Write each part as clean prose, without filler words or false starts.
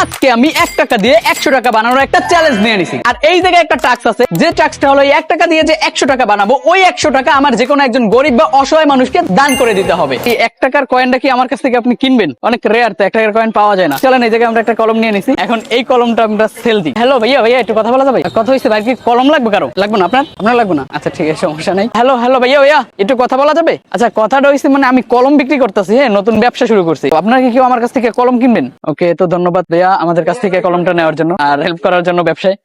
আজকে আমি 1 টাকা দিয়ে 100 টাকা বানানোর একটা চ্যালেঞ্জ নিয়ে নিছি। আর এই জায়গায় একটা টাস্ক আছে, যে টাস্কটা হলো এই 1 টাকা দিয়ে যে 100 টাকা বানাবো, ওই 100 টাকা আমার যে কোনো একজন গরিব বা অসহায় মানুষকে দান করে দিতে হবে। এই 1 টাকার কয়েনটা কি আমার কাছ থেকে আপনি কিনবেন? অনেক রেয়ার তো 1 টাকার কয়েন পাওয়া যায় না। চলেন এই জায়গায় আমরা একটা কলম নিয়ে নিছি, এখন এই কলমটা আমরা সেল দিই। হ্যালো ভাইয়া, ভাইয়া একটু কথা বলা যাবে? কথা হইছে ভাই, কি কলম লাগবে কারো? লাগবে না আপনার লাগবে না? আচ্ছা ঠিক আছে, সমস্যা নাই। হ্যালো হ্যালো ভাইয়া, ভাইয়া একটু কথা বলা যাবে? আচ্ছা কথাটা হইছে মানে আমি কলম বিক্রি করতেছি, হ্যাঁ নতুন ব্যবসা শুরু করছি। আপনারা কি কেউ আমার কাছ থেকে কলম কিনবেন? ওকে, তো ধন্যবাদ ভাইয়া আমাদের কাছ থেকে কলমটা নেওয়ার জন্য আর হেল্প করার জন্য ব্যবসায়।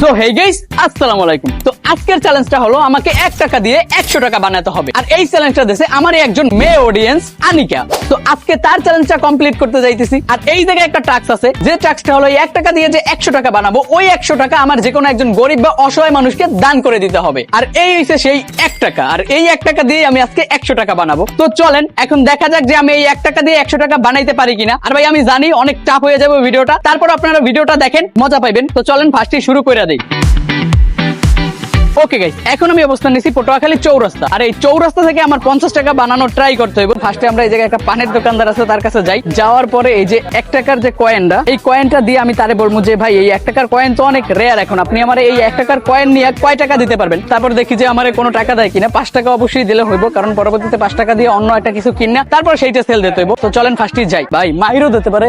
সো হেই গাইস, আসসালামু আলাইকুম। তো আজকের চ্যালেঞ্জটা হলো আমাকে 1 টাকা দিয়ে 100 টাকা বানাতে হবে। আর এই চ্যালেঞ্জটা দিয়েছে আমারই একজন মেয়ে অডিয়েন্স আনিকা। তো আজকে তার চ্যালেঞ্জটা কমপ্লিট করতে যাইতেছি। আর এই জায়গায় একটা টাস্ক আছে, যে টাস্কটা হলো এই 1 টাকা দিয়ে যে 100 টাকা বানাবো, ওই 100 টাকা আমার যে কোনো একজন গরিব বা অসহায় মানুষকে দান করে দিতে হবে। আর এই হইছে সেই 1 টাকা। আর এই 1 টাকা দিয়ে আমি আজকে 100 টাকা বানাবো। তো চলেন এখন দেখা যাক যে আমি এই 1 টাকা দিয়ে 100 টাকা বানাইতে পারি কিনা। আর ভাই আমি জানি অনেক টাফ হয়ে যাবে ভিডিওটা, তারপর আপনারা ভিডিওটা দেখেন, মজা পাইবেন। তো চলেন ফার্স্টে শুরু করে দেই। ওকে গাইস, এখন আমি অবস্থান নিছি পটুয়াখালী চৌরাস্তা। আর এই চৌরাস্তা থেকে আমার 50 টাকা বানানোর ট্রাই করতে হবে। ফার্স্টে আমরা এই জায়গায় একটা পানের দোকানদার আছে, তার কাছে যাই। যাওয়ার পরে এই যে 1 টাকার যে কয়েনটা, এই কয়েনটা দিয়ে আমি তারে বলবো যে ভাই এই 1 টাকার কয়েন তো অনেক রেয়ার, এখন আপনি আমার এই 1 টাকার কয়েন নিয়ে কয় টাকা দিতে পারবেন। তারপর দেখি যে আমার কোনো টাকা দেয় কিনা। 5 টাকা অবশ্যই দিলে হইব, কারণ পরবর্তীতে 5 টাকা দিয়ে অন্য একটা কিছু কিনা তারপর সেইটা সেল দিতে হইব। তো চলেন ফার্স্টে যাই। ভাই মাইরও দিতে পারে,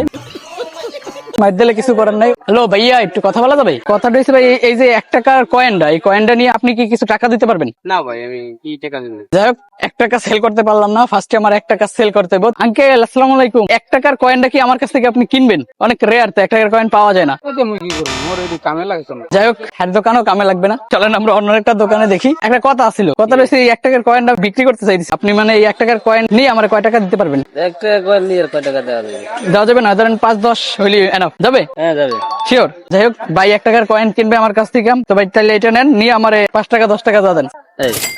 মাইর দিলে কিছু করার নাই। হ্যালো ভাইয়া একটু কথা বলা যাবে? কথাটা হচ্ছে ভাই এই যে 1 টাকার কয়েনটা, এই কয়েনটা নিয়ে আপনি কি কিছু টাকা দিতে পারবেন? না ভাই, আমি কি টাকা দিব? যাই হোক 1 টাকা সেল করতে পারলাম না, ফার্স্টে আমার 1 টাকা সেল করতে হবে। আঙ্কেল আসসালামু আলাইকুম, 1 টাকার কয়েনটা কি আমার কাছ থেকে আপনি কিনবেন? অনেক রেয়ার তো 1 টাকার কয়েন পাওয়া যায় না। ওইটা আমি কি করব, মোর এই কামে লাগছে না। যাই হোক হ্যার দোকানও কামে লাগবে না, চলেন আমরা অন্য একটা দোকানে দেখি। একটা কথা ছিল, কথা রয়েছে এই 1 টাকার কয়েনটা বিক্রি করতে চাইছি। আপনি মানে এই 1 টাকার কয়েন নিয়ে আমার কয় টাকা দিতে পারবেন? 1 টাকা কয়েন নিয়ে আর কয় টাকা দেওয়া যাবে? দেওয়া যাবে না? ধরেন 5-10 হইলে এনাফ যাবে? হ্যাঁ যাবে। শিওর? যাই হোক ভাই 1 টাকার কয়েন কিনবে আমার কাছ থেকে, তো ভাই তাহলে এটা নেন, নিয়ে আমার 5 টাকা 10 টাকা দেওয়া দেন।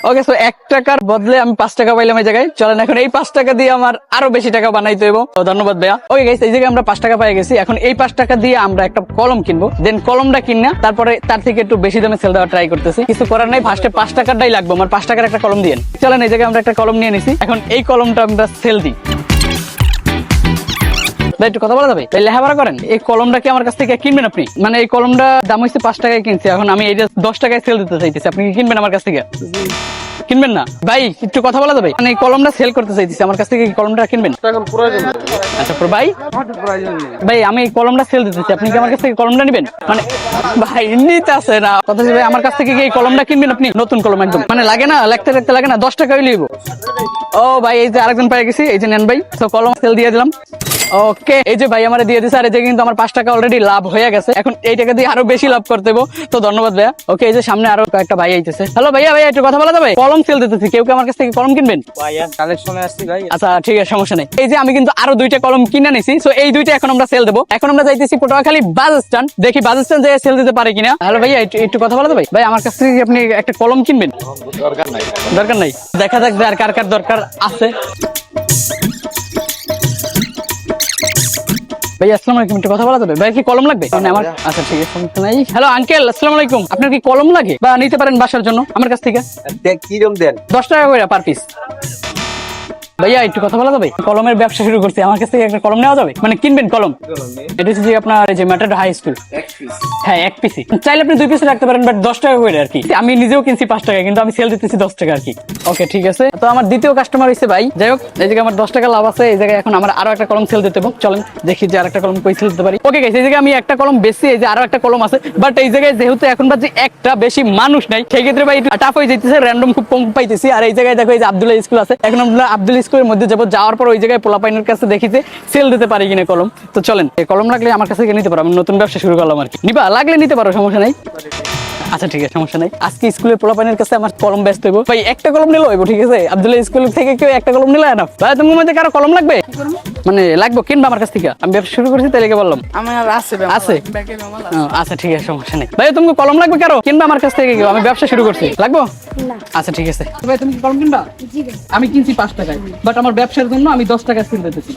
ওকে, সো 1 টাকার বদলে আমি 5 টাকা পাইলাম এই জায়গায়। চলেন এখন এই 5 টাকা দিয়ে আমার আরো বেশি টাকা বানাইতে হইব। তো ধন্যবাদ ভাইয়া। ওকে গাইস, এই জায়গায় আমরা 5 টাকা পেয়ে গেছি। এখন এই 5 টাকা দিয়ে আমরা একটা কলম কিনবো, দেন কলমটা কিনা তারপরে তার থেকে একটু বেশি দামে সেল দেওয়ার ট্রাই করতেছি। কিছু করার নাই, ফার্স্টে 5 টাকাটাই লাগবে আমার। 5 টাকার একটা কলম দিয়েন। চলেন এই জায়গায় আমরা একটা কলম নিয়ে নিছি, এখন এই কলমটা আমরা সেল দিই। ভাই একটু কথা বলা যাবে? লেখাপড়া করেন, এই কলমটা কি আমার কাছ থেকে কিনবেন আপনি? মানে এই কলমটা দাম হচ্ছে 5 টাকায় কিনছি, এখন আমি এটা 10 টাকায় সেল দিতে চাইতেছি। আপনি কি কিনবেন আমার কাছ থেকে? কিনবেন না? ভাই একটু কথা বলা যাবে? মানে এই কলমটা সেল করতে চাইতেছি, আমার কাছ থেকে এই কলমটা কিনবেন? এখন প্রয়োজন নেই। আচ্ছা ভাই, প্রয়োজন নেই ভাই আমি এই কলমটা সেল দিতেছি, আপনি কি আমার কাছ থেকে কলমটা নেবেন? মানে ভাই নিতে আছে না কথা। ভাই আমার কাছ থেকে কি এই কলমটা কিনবেন আপনি? নতুন কলম একদম, মানে লাগে না, লিখতে লিখতে লাগে না, 10 টাকা হইলেই হইব। ও ভাই এই যে আরেকজন পেয়ে গেছি, এই যে নেন ভাই। তো কলম সেল দিয়ে দিলাম। ওকে, এই যে ভাই আমার দিয়ে দিছে। আর এই যে কিন্তু আমার 5 টাকা অলরেডি লাভ হয়ে গেছে, এখন এই টাকা দিয়ে আরো বেশি লাভ করতে হইব। তো ধন্যবাদ ভাইয়া। ওকে, এই যে সামনে আরো কয়েকটা ভাই আইতেছে। হ্যালো ভাইয়া, ভাইয়া একটু কথা বলা যাবে? কলম সেল দিতেছি, কেউ কি আমার কাছ থেকে কলম কিনবেন? ভাইয়া কালেকশনে আসছি ভাই। আচ্ছা ঠিক আছে, সমস্যা নেই। এই যে আমি কিন্তু আরো 2টা কলম কিনে নিছি, সো এই 2টা এখন আমরা সেল দেবো। এখন আমরা যাইতেছি পটুয়াখালী বাস স্ট্যান্ড, দেখি বাস স্ট্যান্ড যেয়ে সেল দিতে পারি কিনা। হ্যালো ভাইয়া একটু কথা বলা যাবে? ভাই আমার কাছ থেকে আপনি একটা কলম কিনবেন? দরকার নাই। দরকার নাই, দেখা যাক আর কার কার দরকার আছে। ভাই আসসালামু আলাইকুম, একটু কথা বলা যাবে? ভাই কি কলম লাগবে? মানে আমার আচ্ছা ঠিক আছে, সমস্যা নাই। হ্যালো আঙ্কেল আসসালামু আলাইকুম, আপনার কি কলম লাগে বা নিতে পারেন বাসার জন্য আমার কাছ থেকে? কিরম দেন? 10 টাকা করে পার পিস। ভাইয়া একটু কথা বলা যাবে? কলমের ব্যবসা শুরু করছি, আমার কাছ থেকে একটা কলম নেওয়া যাবে? মানে কিনবেন কলম? এটা হচ্ছে যে আপনার যে ম্যাটার হাই স্কুল। হ্যাঁ 1 পিসি, চাইলে আপনি 2 পিস রাখতে পারেন, বাট 10 টাকা করে আর কি। আমি নিজেও কিনছি 5 টাকা, কিন্তু আমি সেল দিতেছি 10 টাকা আর কি। ওকে ঠিক আছে, তো আমার দ্বিতীয় কাস্টমার হইছে ভাই। যাই হোক এই জায়গায় আমার 10 টাকা লাভ আছে, এই জায়গায় এখন আমার আরো একটা কলম সেল দিতে হবে। চলেন দেখি যে আরেকটা কলম কই সেল দিতে পারি। ওকে গাইস, এই জায়গায় আমি একটা কলম বেশি, এই যে আরো একটা কলম আছে, বাট এই জায়গায় যেহেতু এখন বাজে একটা, বেশি মানুষ নাই, সেই ক্ষেত্রে ভাই টাফ হয়ে যাইতেছে, র্যান্ডম খুব কম পাইতেছি। আর এই জায়গায় দেখো এই যে আব্দুল্লাহ স্কুল আছে, এখন আমরা আব্দুল্লাহ স্কুলের মধ্যে যাবো। যাওয়ার পর ওই জায়গায় পোলাপাইনের কাছে দেখিতে সেল দিতে পারি কিনা কলম। তো চলেন, এই কলম লাগলে আমার কাছে নিতে পারো, আমি নতুন ব্যবসা শুরু করলাম আর কি। নিবা লাগলে নিতে পারো, সমস্যা নাই। আচ্ছা ঠিক আছে, সমস্যা নাই। আজকে স্কুলের পোলাপাইনের কাছে আমার কলম ব্যস্ত হইব। ভাই একটা কলম নিলো হইব, ঠিক আছে? আব্দুল্লাহ স্কুল থেকে কেউ একটা কলম নিলে না ভাই? তোমার মধ্যে কারো কলম লাগবে? মানে লাগবে কিনবা আমার কাছ থেকে? আমি ব্যবসা শুরু করছি তাই লেগে বললাম। আমার আছে আছে? আচ্ছা ঠিক আছে, সমস্যা নেই। ভাই তুমি কলম লাগবে কারো? কিনবা আমার কাছ থেকে? আমি ব্যবসা শুরু করছি, লাগবো? আচ্ছা ঠিক আছে। ভাই তুমি কি কলম কিনবা? আমি কিনছি 5 টাকায়, বাট আমার ব্যবসার জন্য আমি 10 টাকা সেল দিতেছি।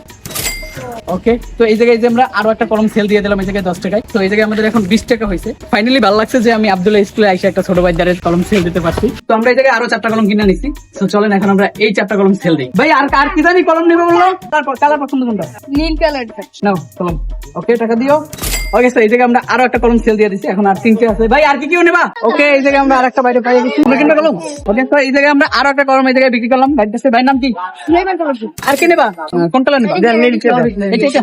ওকে, তো এই জায়গায় যে আমরা আরো একটা কলম সেল দিয়ে দিলাম এই জায়গায় 10 টাকায়। তো এই জায়গায় আমাদের এখন 20 টাকা হয়েছে। ফাইনালি ভালো লাগছে যে আমি আব্দুল্লাহ স্কুলে আইসা একটা ছোট ভাইদারের কলম সেল দিতে পারছি। তো আমরা এই জায়গায় আরো 4টা কলম কিনে নিচ্ছি। তো চলেন এখন আমরা এই 4টা কলম সেল দিই। ভাই আর কার কি জানি কলম নেবে বললো, তারপর কালার পছন্দ কোনটা? নীল কালার। নাও কলম। ওকে, টাকা দিও। ওকে, তো এই জায়গায় আমরা আরো একটা কলম সেল দিয়ে দিচ্ছি। এখন আর 3টে আছে। ভাই আর কি কেউ নেবা? ওকে, এই জায়গায় আমরা আরেকটা বাইরে পাই গেছি। আমরা কিনবা কলম? ওকে, তো এই জায়গায় আমরা আরো একটা কলম এই জায়গায় বিক্রি করলাম। ভাই কাছে, ভাইয়ের নাম কি? Flavour colour. আর কি নেবা? কোন কালার নেবা? নীল কালার। এটা এটা।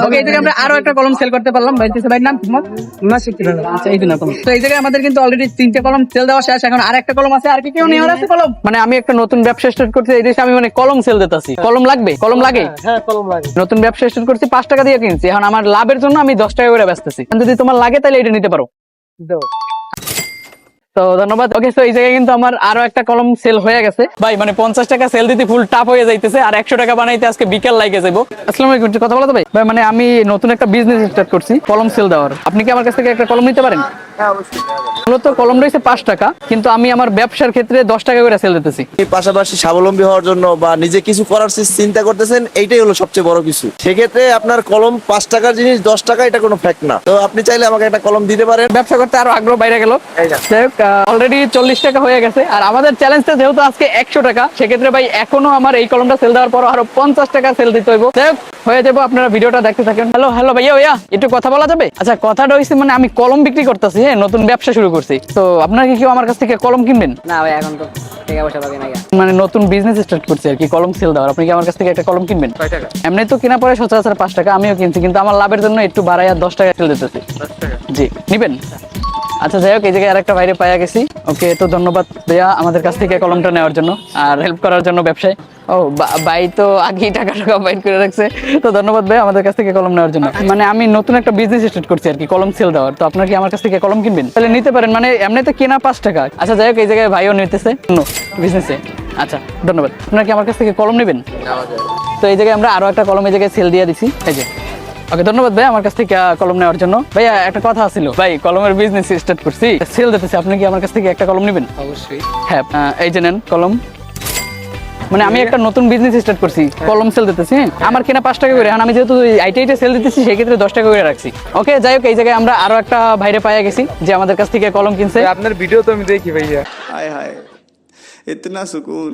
ওকে, এই জায়গায় আমরা আরো একটা কলম সেল করতে পারলাম। ভাই কাছে, ভাইয়ের নাম কি? আচ্ছা, এই দিন কলম। তো এই জায়গায় আমাদের কিন্তু অলরেডি 3টে কলম সেল দেওয়া শেষ। এখন আর একটা কলম আছে। আর কি কেউ নেওয়ার আছে কলম? মানে আমি একটা নতুন ব্যবসা স্টার্ট করতে এই দেশে, আমি মানে কলম সেল দিতেছি। কলম লাগবে? কলম লাগে? হ্যাঁ, কলম লাগে। নতুন ব্যবসা স্টার্ট করছি, 5 টাকা দিয়ে কিনছি। এখন আমার লাভের জন্য আমি 10 টাকা করে বেচতেছি। যদি তোমার লাগে তাহলে এটা নিতে পারো। দাও। তো ধন্যবাদ। ওকে, তো এই জায়গায় কিন্তু আমার আরো একটা কলম সেল হয়ে গেছে। ভাই মানে 50 টাকা সেল দিতে ফুল টাফ হয়ে যাইতেছে, আর 100 টাকা বানাইতে আজকে বিকেল লাগে যাবো। আসসালামু আলাইকুম, একটু কথা বলা যাবে? ভাই মানে আমি নতুন একটা বিজনেস স্টার্ট করছি কলম সেল দেওয়ার। আপনি কি আমার কাছ থেকে একটা কলম নিতে পারেন? হ্যাঁ, অবশ্যই নেওয়া যাবে। মূলত কলম রয়েছে 5 টাকা, কিন্তু আমি আমার ব্যবসার ক্ষেত্রে 10 টাকা করে সেল দিতেছি। এই পাশাপাশি স্বাবলম্বী হওয়ার জন্য বা নিজে কিছু করার চিন্তা করতেছেন, এইটাই হলো সবচেয়ে বড় কিছু। সেক্ষেত্রে আপনার কলম 5 টাকার জিনিস 10 টাকা, এটা কোনো ফ্যাক্ট না। তো আপনি চাইলে আমাকে একটা কলম দিতে পারেন। ব্যবসা করতে আরো আগ্রহ বাইরে গেল। এই না। যাই হোক, অলরেডি 40 টাকা হয়ে গেছে। আর আমাদের চ্যালেঞ্জটা যেহেতু আজকে 100 টাকা, সেক্ষেত্রে ভাই এখনো আমার এই কলমটা সেল দেওয়ার পর আরো 50 টাকা সেল দিতে হইব। যাই হোক, হয়ে যাবো। আপনারা ভিডিওটা দেখতে থাকেন। হ্যালো হ্যালো ভাইয়া, ভাইয়া একটু কথা বলা যাবে? আচ্ছা, কথাটা হইছে মানে আমি কলম বিক্রি করতেছি, হ্যাঁ, নতুন ব্যবসা শুরু করছি। তো আপনারা কি কেউ আমার কাছ থেকে কলম কিনবেন? না ভাই, এখন তো টাকা পয়সা লাগে না। মানে নতুন বিজনেস স্টার্ট করছি আর কি, কলম সেল দেওয়ার। আপনি কি আমার কাছ থেকে একটা কলম কিনবেন? কয় টাকা? এমনি তো কিনা পরে সচরাচর 5 টাকা, আমিও কিনছি, কিন্তু আমার লাভের জন্য একটু বাড়াই আর 10 টাকা সেল দিতেছি। 10 টাকা। জি, নিবেন? আচ্ছা, যাই হোক, এই জায়গায় আরেকটা বাইরে পাইয়া গেছি। ওকে, তো ধন্যবাদ ভাইয়া আমাদের কাছ থেকে কলমটা নেওয়ার জন্য আর হেল্প করার জন্য ব্যবসায়। ও ভাই তো আগেই টাকা বাইর করে রাখছে। তো ধন্যবাদ ভাই আমাদের কাছ থেকে কলম নেওয়ার জন্য। মানে আমি নতুন একটা বিজনেস স্টার্ট করছি আর কি, কলম সেল দেওয়ার। তো আপনারা কি আমার কাছ থেকে কলম কিনবেন? তাহলে নিতে পারেন, মানে এমনি তো কেনা 5 টাকা। আচ্ছা, যাই হোক, এই জায়গায় ভাইও নিতেছে বিজনেসে। আচ্ছা, ধন্যবাদ। আপনারা কি আমার কাছ থেকে কলম নেবেন? তো এই জায়গায় আমরা আরো একটা কলম এই জায়গায় সেল দিয়ে দিছি। এই যে। ওকে, ধন্যবাদ ভাই আমার কাছ থেকে কলম নেওয়ার জন্য। ভাইয়া একটা কথা ছিল, ভাই কলমের বিজনেস স্টার্ট করছি, সেল দিতেছি। আপনি কি আমার কাছ থেকে একটা কলম নেবেন? অবশ্যই। হ্যাঁ, এই যে নেন কলম। মানে আমি একটা নতুন বিজনেস স্টার্ট করছি, কলম সেল দিতেছি। আমার কেনা 5 টাকা করে, এখন আমি যেহেতু আইটিআইতে সেল দিতেছি, সেই ক্ষেত্রে 10 টাকা করে রাখছি। ওকে, যাই হোক, এই জায়গায় আমরা আরো একটা ভাইরে পাইয়া গেছি যে আমাদের কাছ থেকে কলম কিনছে। আপনার ভিডিও তো আমি দেখি ভাইয়া। हाय हाय इतना सुकून।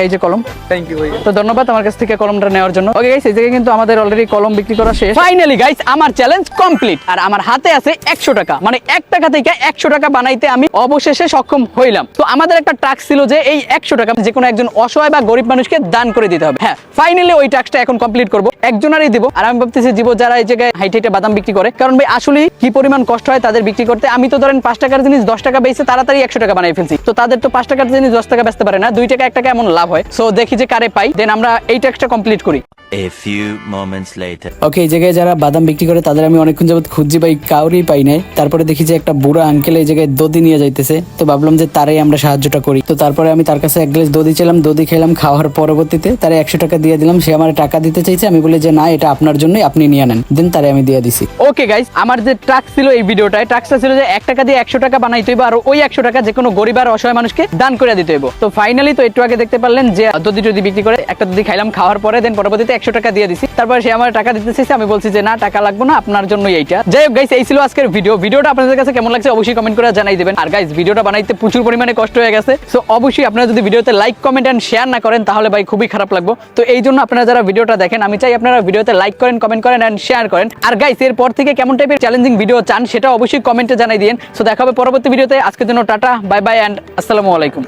এই যে কলম। থ্যাংক ইউ ভাইয়া। তো ধন্যবাদ আমার কাছ থেকে কলমটা নেওয়ার জন্য। ওকে গাইস, এই জায়গায় কিন্তু আমাদের অলরেডি কলম বিক্রি করা শেষ। ফাইনালি গাইস, আমার চ্যালেঞ্জ কমপ্লিট। আর আমার হাতে আছে 100 টাকা, মানে 1 টাকা থেকে 100 টাকা বানাইতে আমি অবশেষে সক্ষম হইলাম। তো আমাদের একটা টাস্ক ছিল যে এই 100 টাকা যে কোনো একজন অসহায় বা গরিব মানুষকে দান করে দিতে হবে। হ্যাঁ, ফাইনালি ওই টাস্কটা এখন কমপ্লিট করব। একজনেরই দিব। আর আমি ভাবতেছি জীব যারা এই জায়গায় হাইটে বাদাম বিক্রি করে, কারণ ভাই আসলে কি পরিমাণ কষ্ট হয় তাদের বিক্রি করতে। আমি তো ধরেন 5 টাকার জিনিস 10 টাকা বেচে তাড়াতাড়ি 100 টাকা বানাই ফেলছি। তো তাদের তো 5 টাকার জিনিস 10 টাকা বেচতে পারে না, 2 টাকা 1 টাকা এমন লাভ হয়। সো দেখি যে কারে পাই, দেন আমরা এই টাস্কটা কমপ্লিট করি। A few moments later. ওকে, এই জায়গায় যারা বাদাম বিক্রি করে তাদের আমি অনেকক্ষণ যাবত খুঁজছি, ভাই কাউরেই পাই নাই। তারপরে দেখি যে একটা বুড়া আঙ্কেল এই জায়গায় দধি নিয়ে যাইতেছে। তো ভাবলাম যে তারাই আমরা সাহায্যটা করি। তো তারপরে আমি তার কাছে 1 গ্লাস দধি ছিলাম, দধি খেলাম। খাওয়ার পরবর্তীতে তারা 100 টাকা দিয়ে দিলাম। সে আমার টাকা দিতে চাইছে, আমি বলি যে না, এটা আপনার জন্যই, আপনি নিয়ে নেন। দেন তারে আমি দিয়ে দিছি। ওকে গাইস, আমার যে টাস্ক ছিল এই ভিডিওটায়, টাস্কটা ছিল যে 1 টাকা দিয়ে 100 টাকা বানাইতে হইব, আর ওই 100 টাকা যে কোনো গরিব আর অসহায় মানুষকে দান করে দিতে হইব। তো ফাইনালি তো একটু আগে দেখতে পারলেন যে দধি টধি বিক্রি করে একটা দধি খাইলাম, খাওয়ার পরে দেন পরবর্তীতে 100 টাকা দিয়ে দিছি। তারপর সে আমার টাকা দিতে চাইছে, আমি বলছি যে না, টাকা লাগবে না, আপনার জন্যই এইটা। যাই হোক গাইস, এই ছিল আজকের ভিডিওটা আপনাদের কাছে কেমন লাগছে অবশ্যই কমেন্ট করে জানাই দিবেন। আর গাইস, ভিডিওটা বানাইতে প্রচুর পরিমাণে কষ্ট হয়ে গেছে। সো অবশ্যই আপনারা যদি ভিডিওতে লাইক কমেন্ট এন্ড শেয়ার না করেন তাহলে ভাই খুবই খারাপ লাগবে। তো এই জন্য আপনারা যারা ভিডিওটা দেখেন, আমি চাই আপনারা ভিডিওতে লাইক করেন, কমেন্ট করেন এন্ড শেয়ার করেন। আর গাইস, এরপর থেকে কেমন টাইপের চ্যালেঞ্জিং ভিডিও চান সেটা অবশ্যই কমেন্টে জানাই দিন। সো দেখা হবে পরবর্তী ভিডিওতে। আজকের জন্য টাটা, বাই বাই এন্ড আসসালামু আলাইকুম।